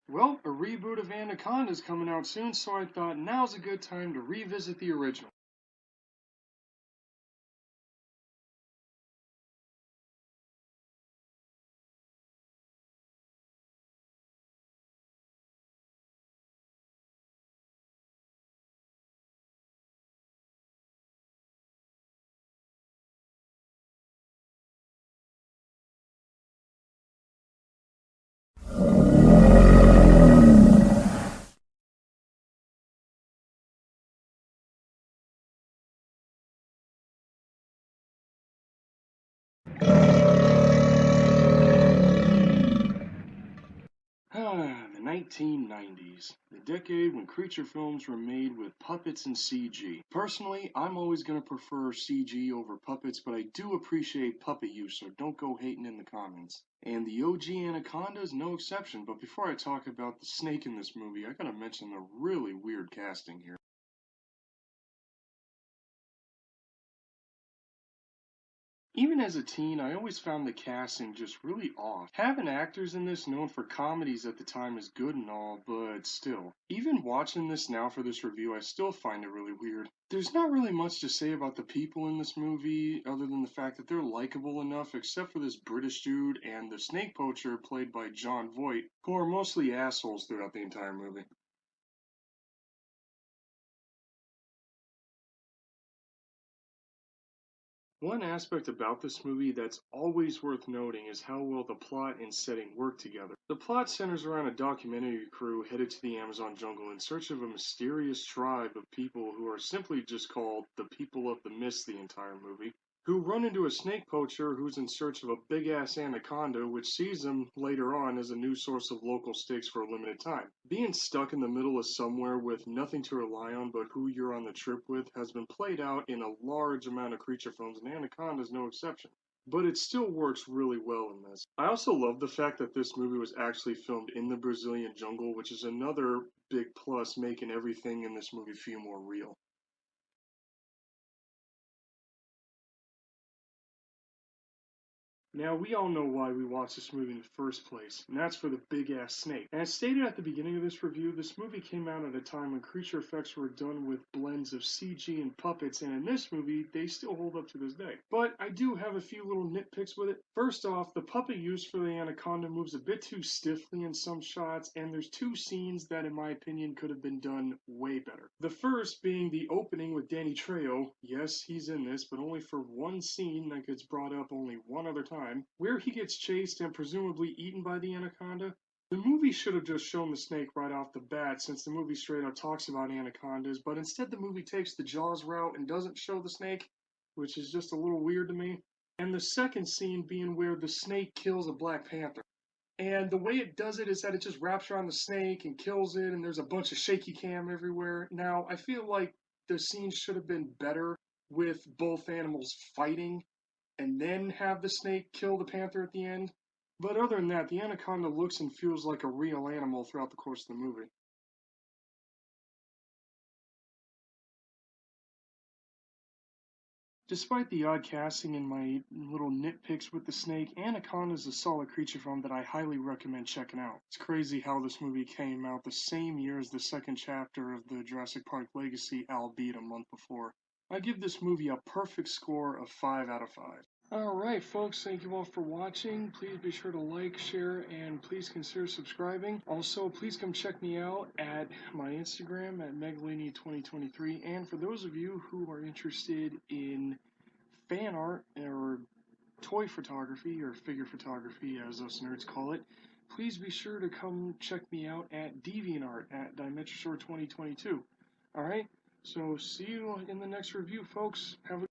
Well, a reboot of Anaconda is coming out soon, so I thought now's a good time to revisit the original. The 1990s, the decade when creature films were made with puppets and CG. Personally, I'm always going to prefer CG over puppets, but I do appreciate puppet use, so don't go hating in the comments. And the OG Anaconda is no exception, but before I talk about the snake in this movie, I gotta mention the really weird casting here. Even as a teen, I always found the casting just really off. Having actors in this known for comedies at the time is good and all, but still. Even watching this now for this review, I still find it really weird. There's not really much to say about the people in this movie, other than the fact that they're likable enough, except for this British dude and the snake poacher played by Jon Voight, who are mostly assholes throughout the entire movie. One aspect about this movie that's always worth noting is how well the plot and setting work together. The plot centers around a documentary crew headed to the Amazon jungle in search of a mysterious tribe of people who are simply just called the People of the Mist the entire movie, who run into a snake poacher who's in search of a big ass anaconda, which sees them later on as a new source of local steaks for a limited time. Being stuck in the middle of somewhere with nothing to rely on but who you're on the trip with has been played out in a large amount of creature films, and Anaconda is no exception. But it still works really well in this. I also love the fact that this movie was actually filmed in the Brazilian jungle, which is another big plus, making everything in this movie feel more real. Now, we all know why we watched this movie in the first place, and that's for the big ass snake. And as stated at the beginning of this review, this movie came out at a time when creature effects were done with blends of CG and puppets, and in this movie, they still hold up to this day. But I do have a few little nitpicks with it. First off, the puppet used for the anaconda moves a bit too stiffly in some shots, and there's two scenes that, in my opinion, could have been done way better. The first being the opening with Danny Trejo. Yes, he's in this, but only for one scene that gets brought up only one other time, where he gets chased and presumably eaten by the anaconda. The movie should have just shown the snake right off the bat, since the movie straight up talks about anacondas, but instead the movie takes the Jaws route and doesn't show the snake, which is just a little weird to me. And the second scene being where the snake kills a Black Panther. And the way it does it is that it just wraps around the snake and kills it, and there's a bunch of shaky cam everywhere. Now, I feel like the scene should have been better with both animals fighting and then have the snake kill the panther at the end. But other than that, the anaconda looks and feels like a real animal throughout the course of the movie. Despite the odd casting and my little nitpicks with the snake, Anaconda is a solid creature film that I highly recommend checking out. It's crazy how this movie came out the same year as the second chapter of the Jurassic Park Legacy, albeit a month before. I give this movie a perfect score of 5 out of 5. Alright, folks, thank you all for watching. Please be sure to like, share, and please consider subscribing. Also, please come check me out at my Instagram at Megalini2023. And for those of you who are interested in fan art or toy photography or figure photography, as us nerds call it, please be sure to come check me out at DeviantArt at Dimetrosaur2022. Alright, so see you in the next review, folks. Have a